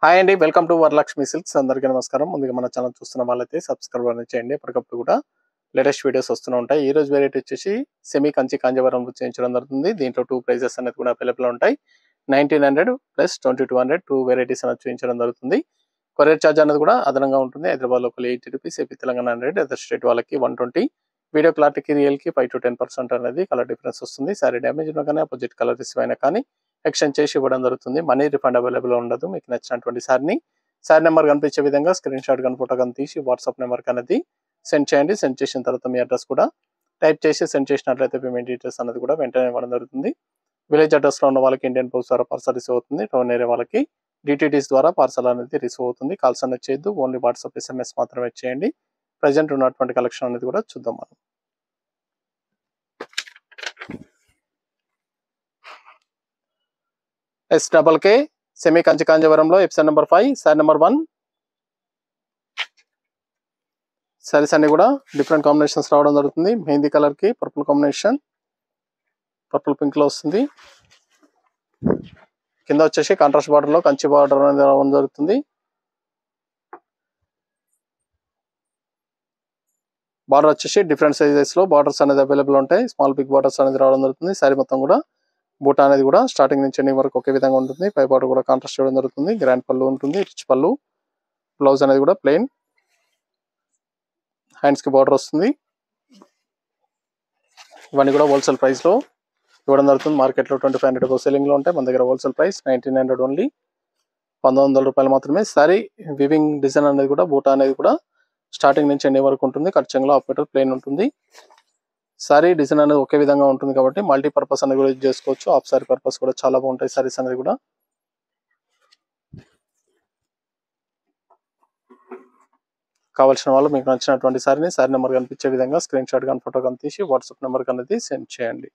Hi అండి. Welcome to Varalakshmi silks. అందరికీ నమస్కారం. ముందుగా మన ఛానల్ చూస్తున్న వాళ్ళైతే సబ్స్క్రైబ్ అనేది చేయండి. ఎప్పటికప్పుడు కూడా లేటెస్ట్ వీడియోస్ వస్తూనే ఉంటాయి. ఈ రోజు వెరైటీ వచ్చేసి సెమీ కంచి కాంజీవరం చేయించడం జరుగుతుంది. దీంట్లో 2 ప్రైజెస్ అనేది కూడా అవైలబుల్ ఉంటాయి. 1900 ప్లస్ 2200 2 వెరైటీస్ అనేది చూపించడం జరుగుతుంది. కొరియర్ ఛార్జ్ అనేది కూడా అదనంగా ఉంటుంది. Hyderabad local 80 rupees, AP Telangana 100, other state వాళ్ళకి 120. వీడియో క్లారిటీకి రియల్కి 5 to 10% అనేది కలర్ డిఫరెన్స్ వస్తుంది. సారీ డ్యామేజ్ ఉన్నా కానీ అపోజిట్ కలర్ రిసీవ్ అయినా కానీ ఎక్స్చేంజ్ చేసి ఇవ్వడం జరుగుతుంది. మనీ రిఫండ్ అవైలబుల్ ఉండదు. మీకు నచ్చినటువంటి సారీ నెంబర్ కనిపించే విధంగా స్క్రీన్ షాట్ కానీ ఫోటో కానీ తీసి వాట్సాప్ నెంబర్ అనేది సెండ్ చేయండి. సెండ్ చేసిన తర్వాత మీ అడ్రస్ కూడా టైప్ చేసి సెండ్ చేసినట్లయితే పేమెంట్ డీటెయిల్స్ అనేది కూడా వెంటనే ఇవ్వడం జరుగుతుంది. విలేజ్ అడ్రస్లో ఉన్న వాళ్ళకి ఇండియన్ పోస్ట్ ద్వారా పార్సల్ రిసీవ్ అవుతుంది. టౌన్ ఏరియా వాళ్ళకి డిటిడిస్ ద్వారా పార్సల్ అనేది రిసీవ్ అవుతుంది. కాల్స్ అనేది చేయొద్దు. ఓన్లీ వాట్సాప్ SMS మాత్రమే చేయండి. ప్రజెంట్ ఉన్నటువంటి కలెక్షన్ అనేది కూడా చూద్దాం మనం. SKK సెమీ కంచి కాంజీవరంలో episode number 5 sari number 1. Saris అన్ని కూడా డిఫరెంట్ కాంబినేషన్స్ రావడం జరుగుతుంది. మెహందీ కలర్ కి పర్పుల్ కాంబినేషన్, పర్పుల్ పింక్ లో వస్తుంది. కింద వచ్చేసి కాంట్రాస్ట్ బార్డర్ లో కంచి బార్డర్ అనేది రావడం జరుగుతుంది. బార్డర్ వచ్చేసి డిఫరెంట్ సైజెస్ లో బార్డర్స్ అనేది అవైలబుల్ ఉంటాయి. స్మాల్ బిగ్ బార్డర్స్ అనేది రావడం జరుగుతుంది. సారీ మొత్తం కూడా బూటా అనేది కూడా స్టార్టింగ్ నుంచి ఎండింగ్ వరకు ఒకే విధంగా ఉంటుంది. పై బార్డర్ కూడా కాంట్రాస్ట్ చేయడం జరుగుతుంది. గ్రాండ్ పళ్ళు ఉంటుంది, రిచ్ పళ్ళు. బ్లౌజ్ అనేది కూడా ప్లెయిన్. హ్యాండ్స్ కి బార్డర్ వస్తుంది. ఇవన్నీ కూడా హోల్సేల్ ప్రైస్ లో ఇవ్వడం జరుగుతుంది. మార్కెట్ లో 2500 సెల్లింగ్ లో ఉంటాయి. మన దగ్గర హోల్సేల్ ప్రైస్ 1900 ఓన్లీ, 1900 రూపాయలు మాత్రమే. సారీ వివింగ్ డిజైన్ అనేది కూడా బూటా అనేది కూడా స్టార్టింగ్ నుంచి ఎండింగ్ వరకు ఉంటుంది. ఖర్చంలో హాఫ్ మీటర్ ప్లెయిన్ ఉంటుంది. సారీ డిజైన్ అనేది ఒకే విధంగా ఉంటుంది కాబట్టి మల్టీపర్పస్ అనేది కూడా యూజ్ చేసుకోవచ్చు. హాఫ్ సారీ పర్పస్ కూడా చాలా బాగుంటాయి సారీస్ అనేది కూడా. కావాల్సిన వాళ్ళు మీకు నచ్చినటువంటి సారీ నెంబర్ కనిపించే విధంగా స్క్రీన్ షాట్ కానీ ఫోటో కానీ తీసి వాట్సాప్ నెంబర్ అనేది సెండ్ చేయండి.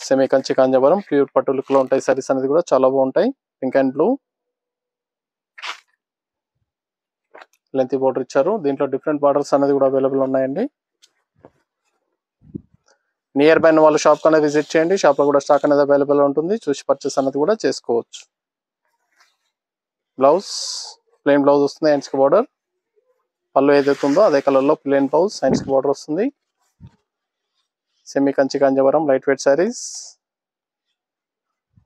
సెమీ కంచి కాంజీవరం ప్యూర్ పట్టు లుక్ లో ఉంటాయి సారీస్ అనేది కూడా చాలా బాగుంటాయి. Pink and blue length border ఇచ్చారు. దీంట్లో డిఫరెంట్ బార్డర్స్ అనేది కూడా అవైలబుల్ ఉన్నాయండి. నియర్ బై వాళ్ళ షాప్ కన్నా విజిట్ చేయండి. షాప్ లో కూడా స్టాక్ అనేది అవైలబుల్ ఉంటుంది. చూసి పర్చేస్ అనేది కూడా చేసుకోవచ్చు. బ్లౌజ్ ప్లెయిన్ బ్లౌజ్ వస్తుంది. హ్యాండ్స్ కి బార్డర్, పళ్ళు ఏదైతే ఉందో అదే కలర్ లో ప్లెయిన్ బ్లౌజ్, హ్యాండ్స్ కి బార్డర్ వస్తుంది. Semi Kanchi Kanjeevaram light weight saris.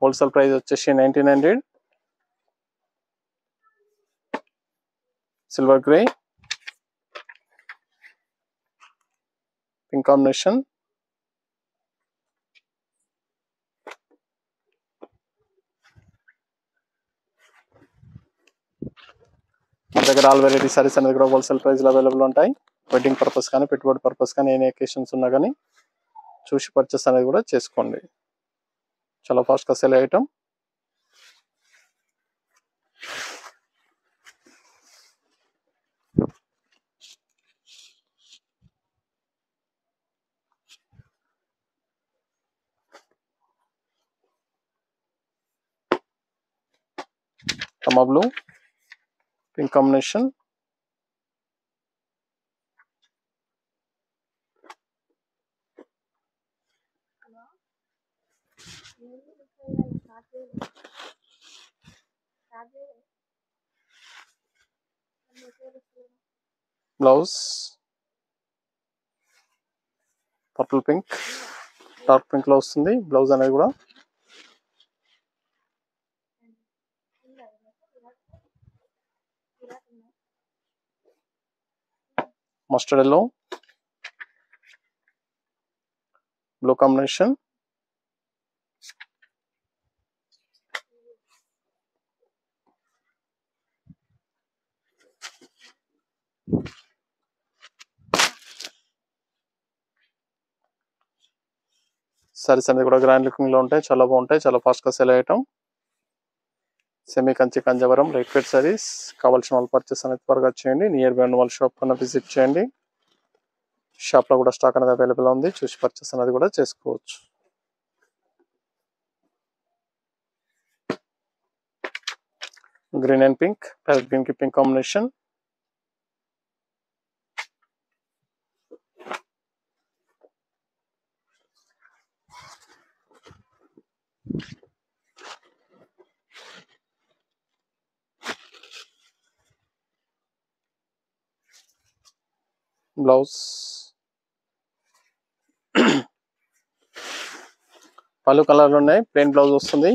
Wholesale price వచ్చేసి 1900. సిల్వర్ గ్రే పింక్ కాంబినేషన్, మన దగ్గర ఆల్ వెరైటీ సారీస్ అనేది కూడా హోల్సేల్ ప్రైస్ లో అవైలబుల్ ఉంటాయి. వెడ్డింగ్ పర్పస్ కానీ పెట్టుబడి పర్పస్ కానీ ఎనీ అకేషన్స్ ఉన్నా కానీ చూసి పర్చేస్ అనేది కూడా చేసుకోండి. చాలా ఫాస్ట్ గా సెల్ ఐటమ్. టమా blue pink combination, blouse purple pink dark pink లో వస్తుంది. బ్లౌజ్ అనేది కూడా mustard yellow blue combination, saris అనేది కూడా గ్రాండ్ లుకింగ్ లో ఉంటాయి. చాలా బాగుంటాయి. చాలా ఫాస్ట్ గా sell item. Semi Kanchi Kanjeevaram light weight saris. కావాల్సిన వాళ్ళు పర్చేస్ అనేది త్వరగా చేయండి. నియర్ బై ఉన్న వాళ్ళ షాప్ కన్నా విజిట్ చేయండి. షాప్ లో కూడా స్టాక్ అనేది అవైలబుల్ ఉంది. చూసి పర్చేస్ అనేది కూడా చేసుకోవచ్చు. గ్రీన్ అండ్ పింక్, గ్రీన్ కి పింక్ కాంబినేషన్, బ్లౌజ్ పళ్ళు కలర్లు ఉన్నాయి. ప్లెయిన్ బ్లౌజ్ వస్తుంది.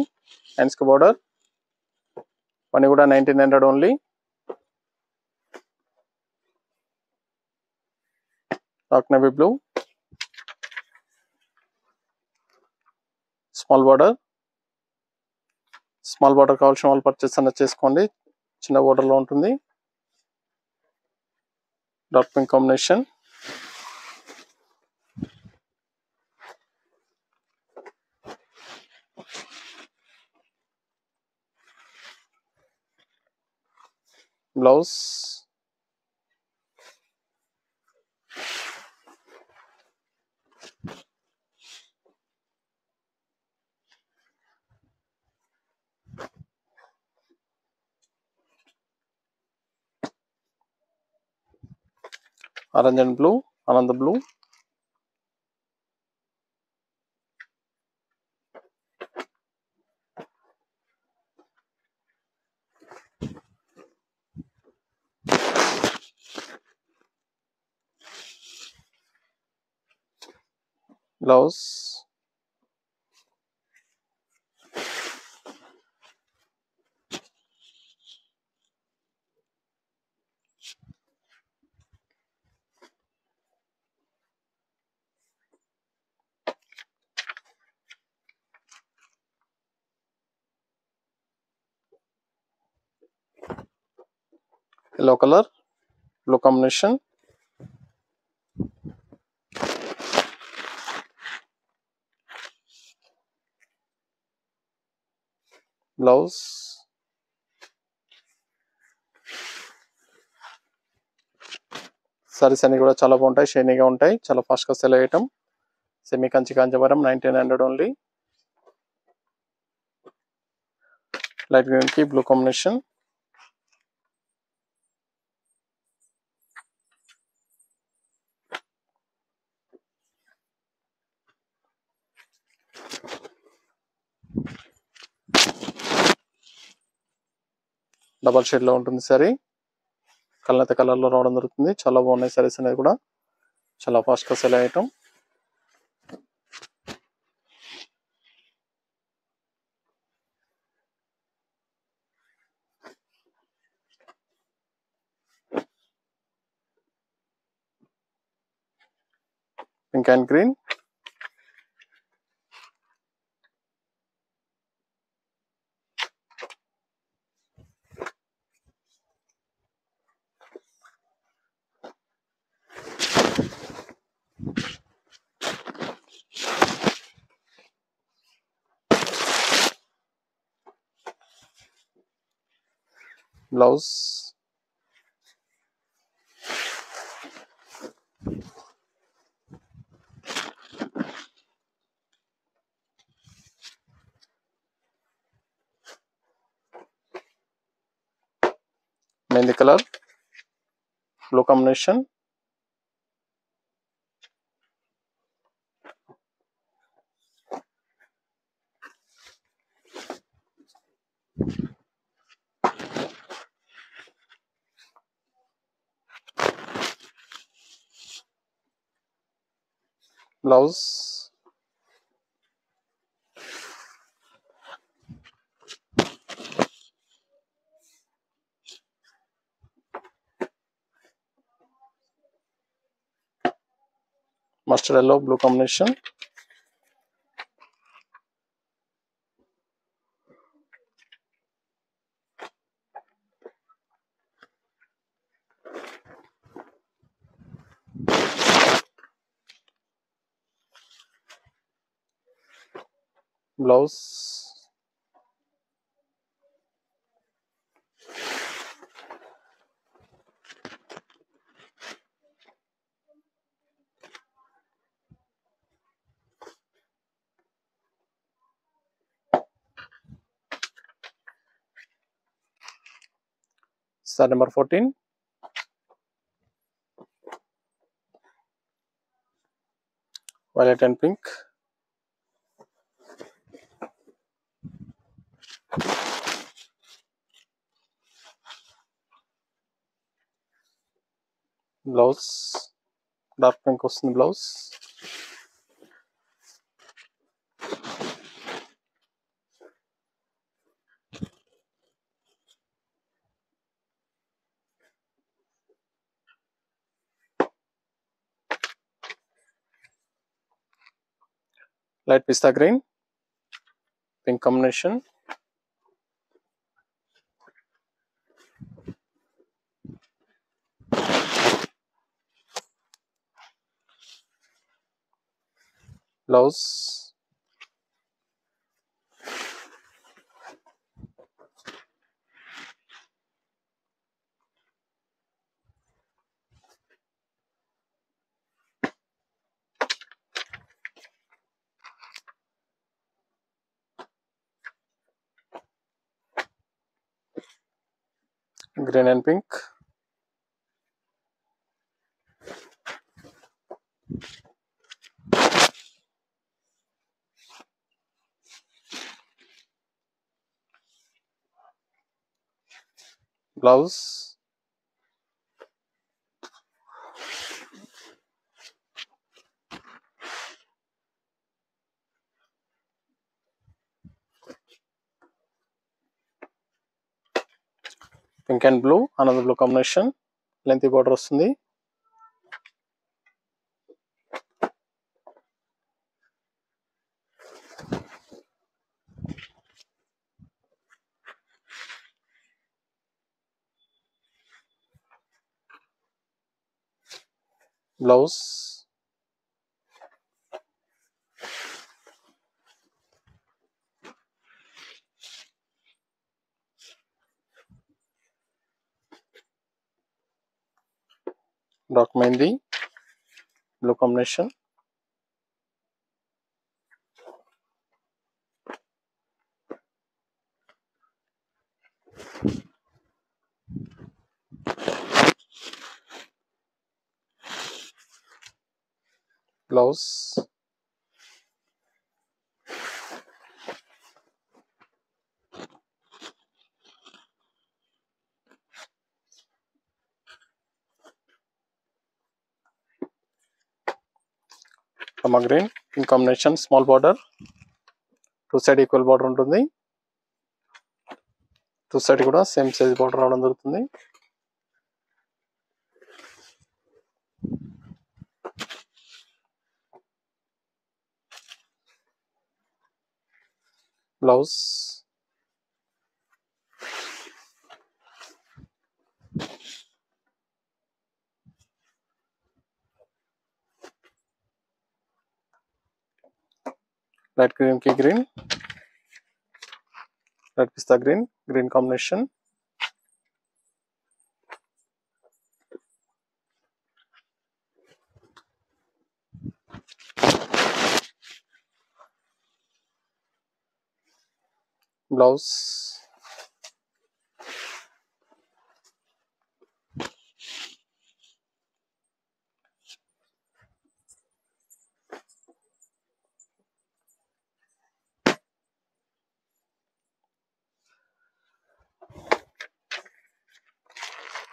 హ్యాండ్స్కి బోర్డర్. పని కూడా 1900 only. Dark navy blue, small border. Small border కావాల్సిన వాళ్ళు పర్చేస్ అన్నది చేసుకోండి. చిన్న బార్డర్లో ఉంటుంది. Dark pink combination. Blouse orange and blue, Anand blue. Blouse yellow color, blue combination. Blouse, sarees అన్ని కూడా చాలా బాగుంటాయి. షైనీగా ఉంటాయి. చాలా ఫాస్ట్ గా సెల్ అయ్యటం. Semi Kanchi Kanjeevaram 1900 only. Light green కి బ్లూ కాంబినేషన్. డబల్ షేడ్ లో ఉంటుంది సారీ. కలనైతే కలర్ లో రావడం జరుగుతుంది. చాలా బాగున్నాయి సారీస్ అనేది కూడా. చాలా ఫాస్ట్ గా సెల్ అయ్యటం. Pink and green. Blouse mehendi colour, blue combination. Blouse mustard yellow, blue combination. Blouse sari number 14. Violet and pink. Blouse dark pink వస్తుంది blouse. Light pista green pink combination. Blouse green and pink. Blouse pink and blue, another blue combination. Lengthy border వస్తుంది. Blouse dark mehendi blue combination. Blouse రమా green pink combination. Small border, two side equal border ఉంటుంది. Two side కూడా same size border రావడం జరుగుతుంది. Blouse light green కి green, light pista green, green combination. Blouse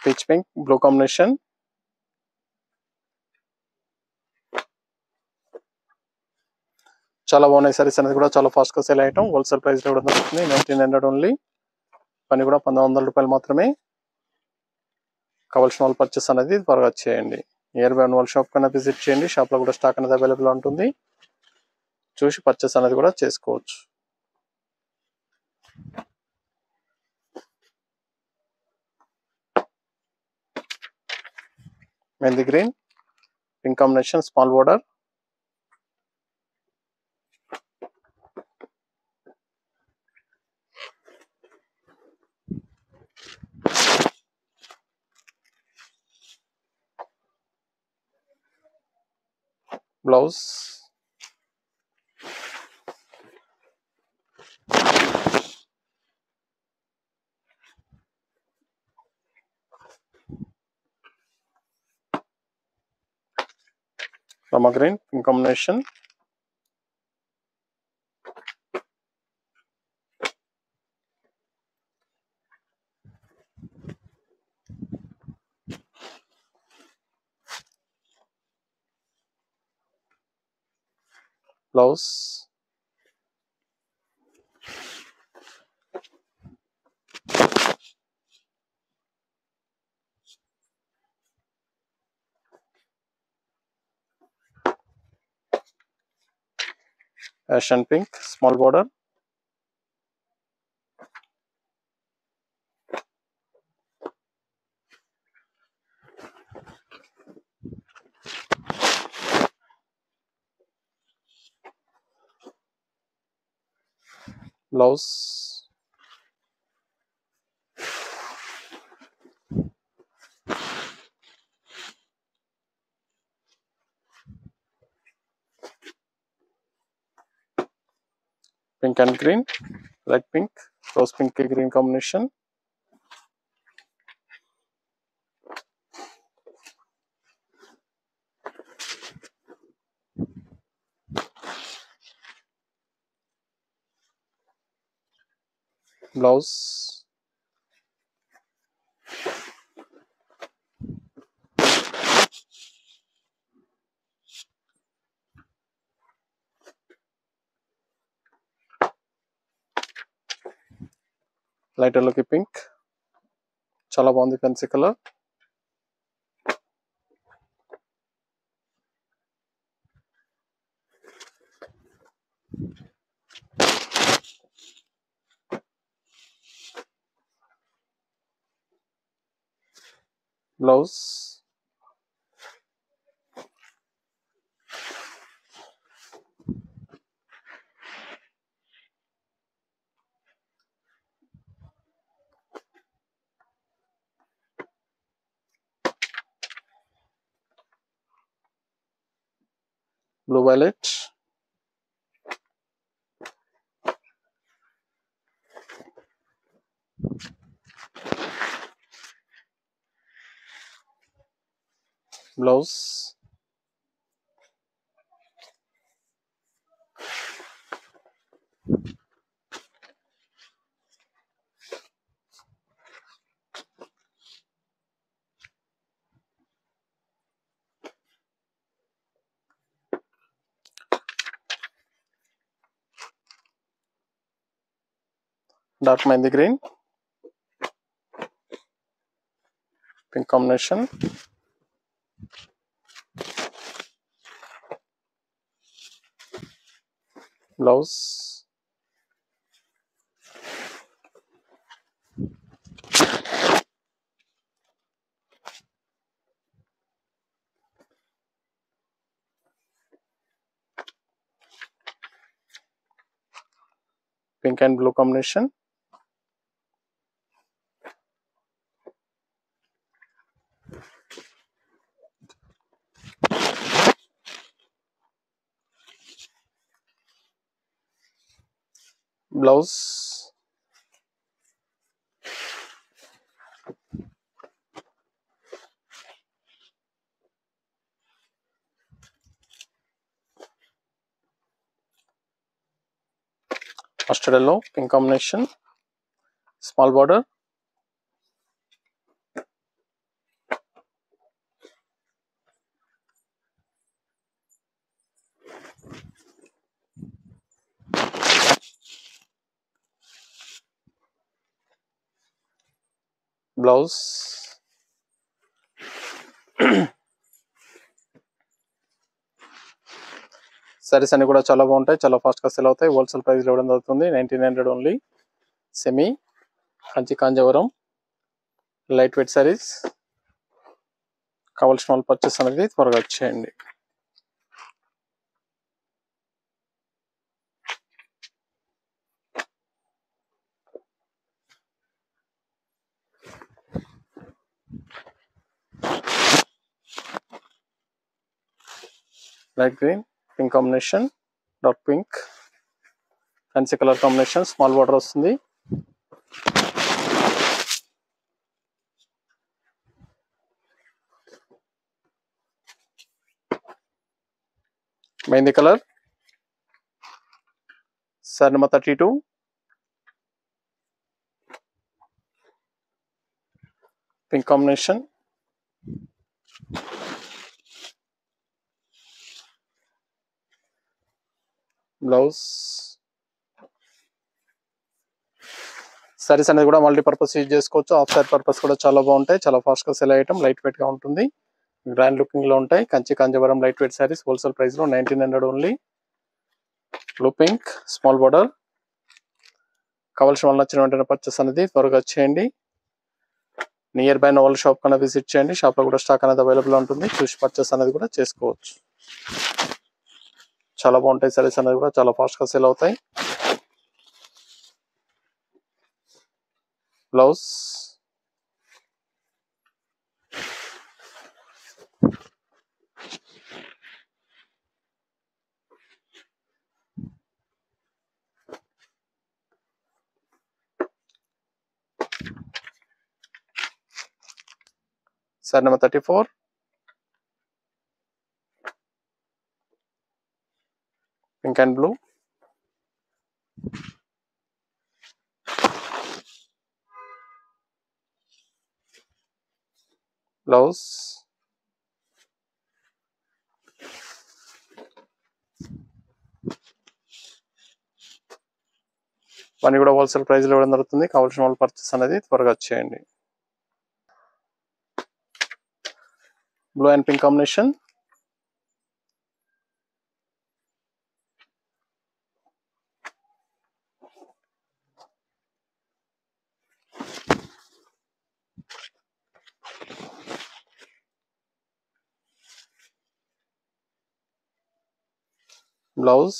peach pink blue combination. చాలా బాగున్నాయి సారీస్ అనేది కూడా చాలా ఫాస్ట్ గా సేల్ అయ్యటం. హోల్సేల్ ప్రైస్ లో కూడా దొరుకుతుంది. 1900 ఓన్లీ. పని కూడా 1900 రూపాయలు మాత్రమే. కావాల్సిన వాళ్ళు పర్చేస్ అనేది త్వరగా చేయండి. నియర్ బై ఉన్న వాళ్ళ షాప్ కన్నా విజిట్ చేయండి. షాప్ లో కూడా స్టాక్ అనేది అవైలబుల్ ఉంటుంది. చూసి పర్చేస్ అనేది కూడా చేసుకోవచ్చు. Mehndi green pink combination, small border. Blouse రమా గ్రీన్ పింక్ కాంబినేషన్. బ్లౌజ్ యాషన్ pink small border, blouse pink and green, light pink, rose pink green combination, blouse light ఎల్లోకి పింక్, చాలా బాగుంది fancy colour, blouse blue violet, blouse dark mehndi green pink combination, blouse pink and blue combination, blouse mustard yellow pink combination, small border, blouse saris అన్ని కూడా చాలా బాగుంటాయి, చాలా fast గా sale అవుతాయి, హోల్సేల్ ప్రైస్ ఇవ్వడం జరుగుతుంది. 1900 only. Semi Kanchi Kanjeevaram light weight saris, కావాల్సిన వాళ్ళు పర్చేస్ అనేది త్వరగా వచ్చేయండి. Light green pink combination, dark pink fancy colour combination, small border వస్తుంది. Mehndi colour, sari number 32, pink combination, blouse. Saris అనేది కూడా మల్టీపర్పస్ యూజ్ చేసుకోవచ్చు. ఆఫ్ సారీ పర్పస్ కూడా చాలా బాగుంటాయి. చాలా ఫాస్ట్ గా సెల్ అయ్యటం, లైట్ వెయిట్ గా ఉంటుంది. గ్రాండ్ లుకింగ్ లో ఉంటాయి. Kanchi Kanjeevaram light weight saris wholesale price లో 1900 only. Blue pink small border. కావాల్సిన వాళ్ళు నచ్చిన వెంటనే పర్చేస్ అనేది త్వరగా చేయండి. నియర్ బై నోవల్ షాప్ కన్నా విజిట్ చేయండి. షాప్ లో కూడా స్టాక్ అనేది అవైలబుల్ ఉంటుంది. చూసి పర్చేస్ అనేది కూడా చేసుకోవచ్చు. చాలా బాగుంటాయి సారీస్ అనేది కూడా చాలా ఫాస్ట్ గా సేల్ అవుతాయి. Blouse. Sari number 34. Pink and blue. Blouse. ఇవన్నీ కూడా హోల్సేల్ ప్రైస్ లో ఇవ్వడం జరుగుతుంది. కావాల్సిన వాళ్ళు పర్చేస్ అనేది త్వరగా చేయండి. Blue and pink combination. Blouse.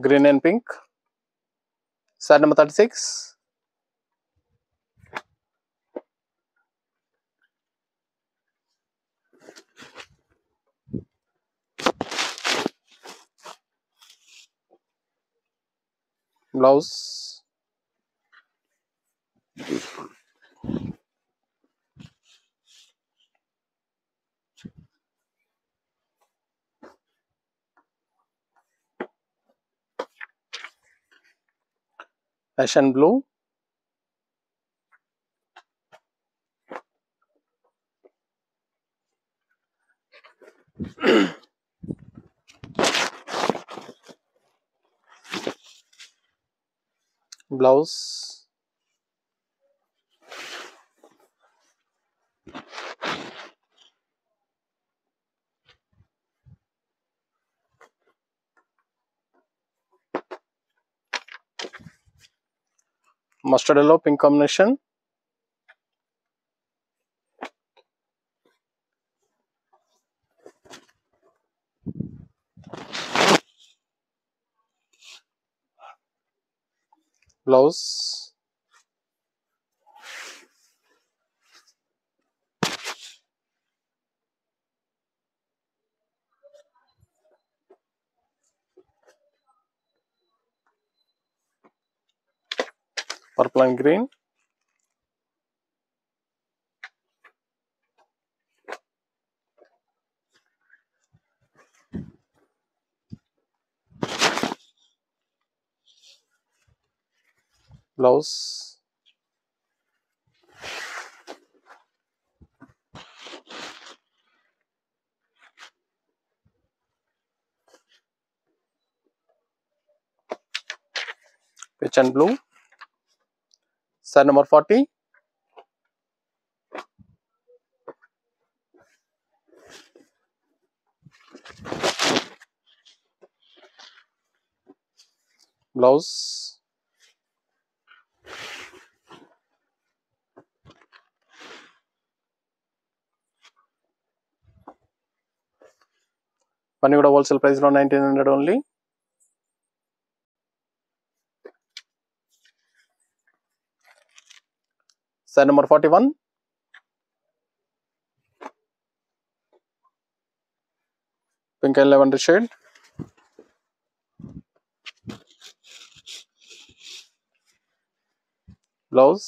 Green and pink. Sari number 36. Blouse. Ash and blue. Blouse. Mustard yellow pink combination. Blouse. Purple and green. Blouse. Peach and blue. Sari number 40. Blouse. ఇవన్నీ కూడా హోల్సేల్ ప్రైస్ లో 1900 only. Sari number 41. Pink and lavender shade. Blouse.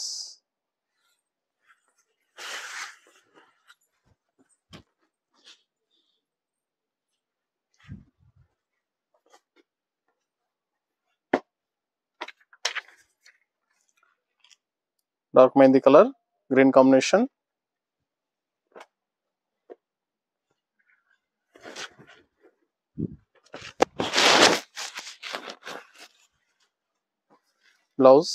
Dark mehndi colour, green combination. Blouse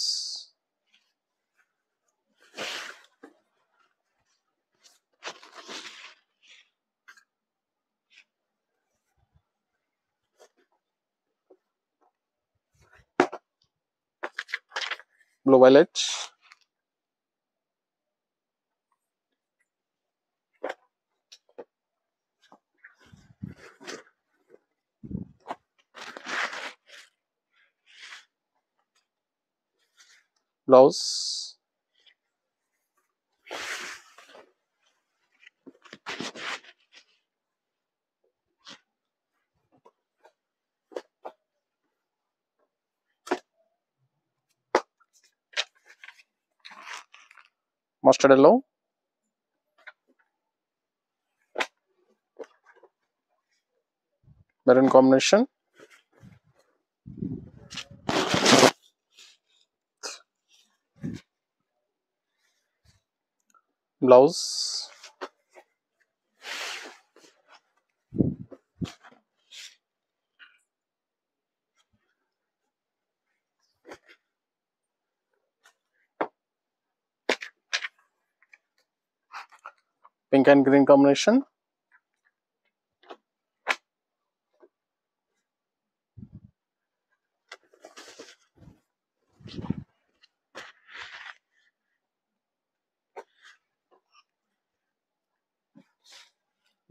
blue violet, blouse mustard yellow, maroon combination, blouse pink and green combination,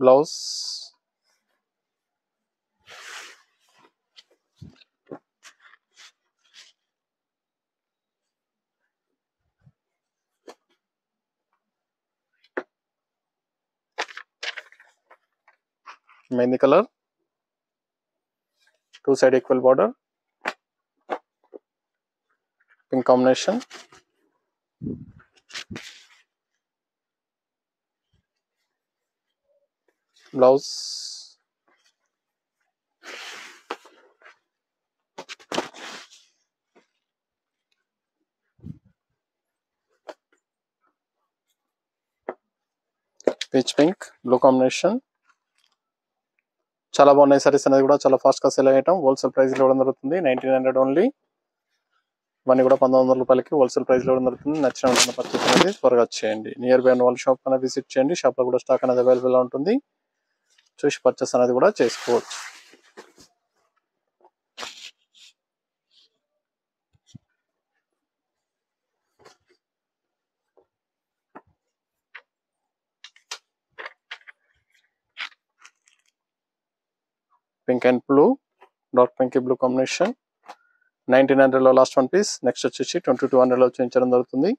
blouse mehendi colour, 2 side equal border, pink combination, blouse, peach pink, blue combination. చాలా బాగున్నాయి సారీస్ అనేది కూడా చాలా fast గా sale అయ్యటం. Wholesale price లో ఇవ్వడం జరుగుతుంది. 1900 only. ఇవన్నీ కూడా 1900 రూపాయలకి హోల్సేల్ ప్రైస్ లో ఇవ్వడం జరుగుతుంది. నచ్చిన వెంటనే పర్చేస్ అనేది త్వరగా చేయండి. నియర్ బై వాళ్ళ షాప్ అనేది విజిట్ చేయండి. షాప్ లో కూడా స్టాక్ అనేది అవైలబుల్ గా ఉంటుంది. చూసి పర్చేస్ అనేది కూడా చేసుకోవచ్చు. Pink and blue, dark pink blue combination. 1900 లో లాస్ట్ వన్ పీస్. నెక్స్ట్ వచ్చేసి 2200 లో చూపించడం జరుగుతుంది.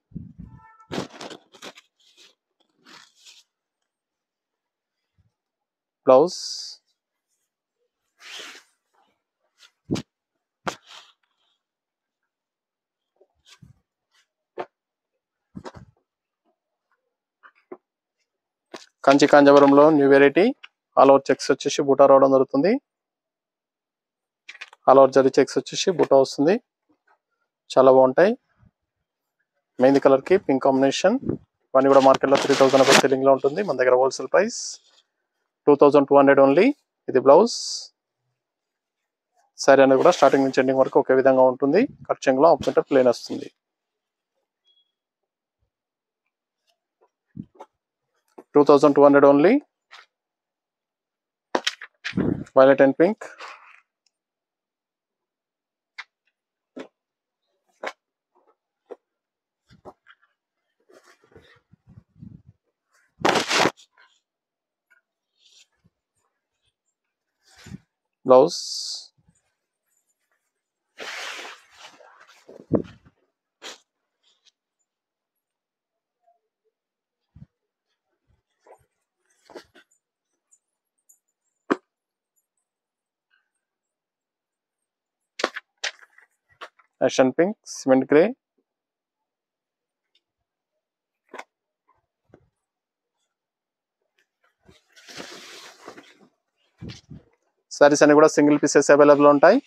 బ్లౌజ్ కంచి కాంజీవరంలో new variety all over checks వచ్చేసి బూటా రావడం జరుగుతుంది. ఆల్ ఓవర్ జరీ చెక్స్ వచ్చేసి బూటా వస్తుంది. చాలా బాగుంటాయి. మెహందీ కలర్ కి పింక్ కాంబినేషన్. ఇవన్నీ కూడా మార్కెట్ లో 3000 సెల్లింగ్ లో ఉంటుంది. మన దగ్గర హోల్సేల్ ప్రైస్ 2200 ఓన్లీ. ఇది బ్లౌజ్. సారీ అనేది కూడా స్టార్టింగ్ నుంచి ఎండింగ్ వరకు ఒకే విధంగా ఉంటుంది. కట్ చెంగ్ లో ఆపోజిట్ ప్లేన్ వస్తుంది. 2200 only. Violet and pink. Blouse యాషన్ పింక్, సిమెంట్ గ్రే, సారీస్ అన్ని కూడా సింగిల్ పీసెస్ అవైలబుల్ ఉంటాయి.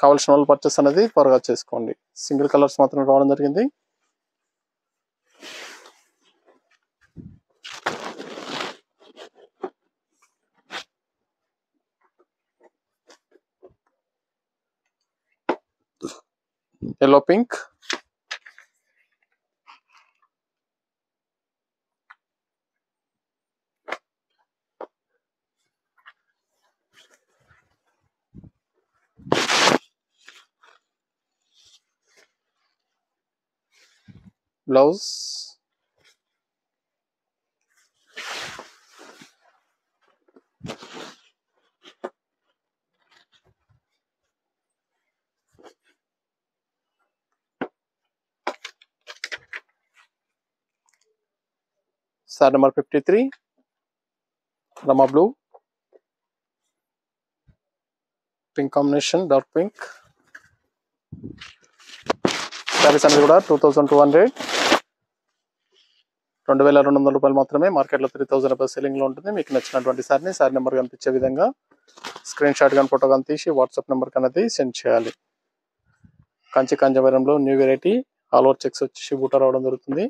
కావాల్సిన వాళ్ళు పర్చేస్ అనేది త్వరగా చేసుకోండి. సింగిల్ కలర్స్ మాత్రం రావడం జరిగింది. yellow pink, blouse, saree number 53, Rama blue, pink combination, dark pink. Saris అనేది కూడా 2200, 2200 రూపాయలు మాత్రమే. మార్కెట్లో 3000 రూపాయలు సెల్లింగ్ లో ఉంటుంది. మీకు నచ్చినటువంటి సారీని సారీ నెంబర్ కనిపించే విధంగా స్క్రీన్ షాట్ కానీ ఫోటో కానీ తీసి వాట్సాప్ నెంబర్ అనేది సెండ్ చేయాలి. కంచి కాంజీవరంలో new variety all over checks వచ్చి బూటా రావడం జరుగుతుంది.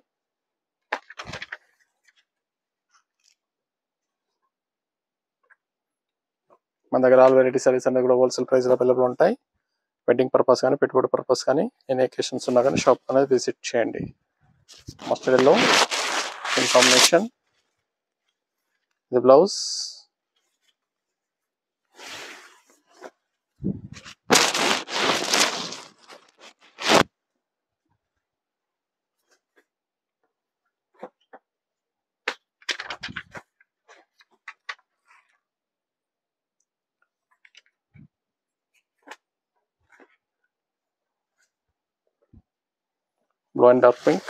మన దగ్గర ఆల్ వెరైటీ సారీస్ అనేది కూడా హోల్సేల్ ప్రైస్ అవైలబుల్ ఉంటాయి. వెడ్డింగ్ పర్పస్ కానీ పెట్టుబడి పర్పస్ కానీ ఎన్ని అకేషన్స్ ఉన్నా కానీ షాప్ అనేది విజిట్ చేయండి. మస్టర్డ్ ఎల్లో ఇన్ కాంబినేషన్, ఇది blouse, blue and dark pink,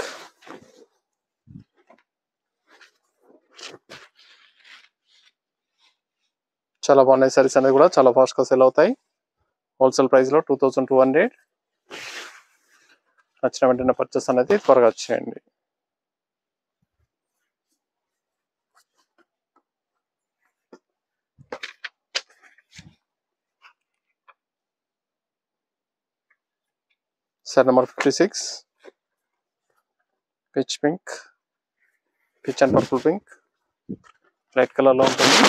చాలా బాగున్నాయి. సారీస్ అనేది కూడా చాలా ఫాస్ట్ గా సేల్ అవుతాయి. హోల్సేల్ ప్రైస్ లో 2200. నచ్చిన వెంటనే పర్చేస్ అనేది త్వరగా చేయండి. Sorry number 56, pitch pink, pitch and purple pink, light colour లో ఉంటుంది.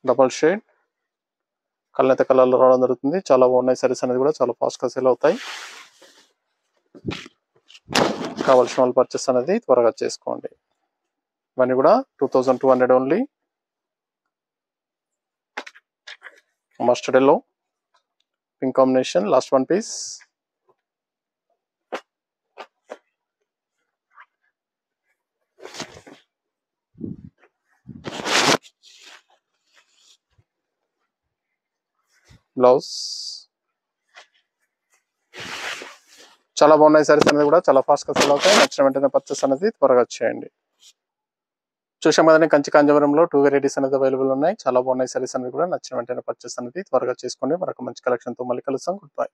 డబల్ షేడ్ కళ్ళైతే కలర్ లో రావడం జరుగుతుంది. చాలా బాగున్నాయి. సారీస్ అనేది కూడా చాలా ఫాస్ట్ గా సేల్ అవుతాయి. కావాల్సిన వాళ్ళు పర్చేస్ అనేది త్వరగా చేసుకోండి. ఇవన్నీ కూడా 2200 only. Mustard yellow pink combination, last one piece. Blouse. చాలా బాగున్నాయి. సారీస్ అనేది కూడా చాలా ఫాస్ట్ గా సేల్ అవుతాయి. నచ్చిన వెంటనే పర్చేస్ అనేది త్వరగా చేయండి. చూసాం కదండి, కంచి కాంజీవరంలో 2 వెరైటీస్ అనేది అవైలబుల్ ఉన్నాయి. చాలా బాగున్నాయి. సారీస్ అనేది కూడా నచ్చిన వెంటనే పర్చేస్ అనేది త్వరగా చేసుకోండి. మరొక మంచి కలెక్షన్ తో మళ్ళీ కలుస్తాం. Good bye.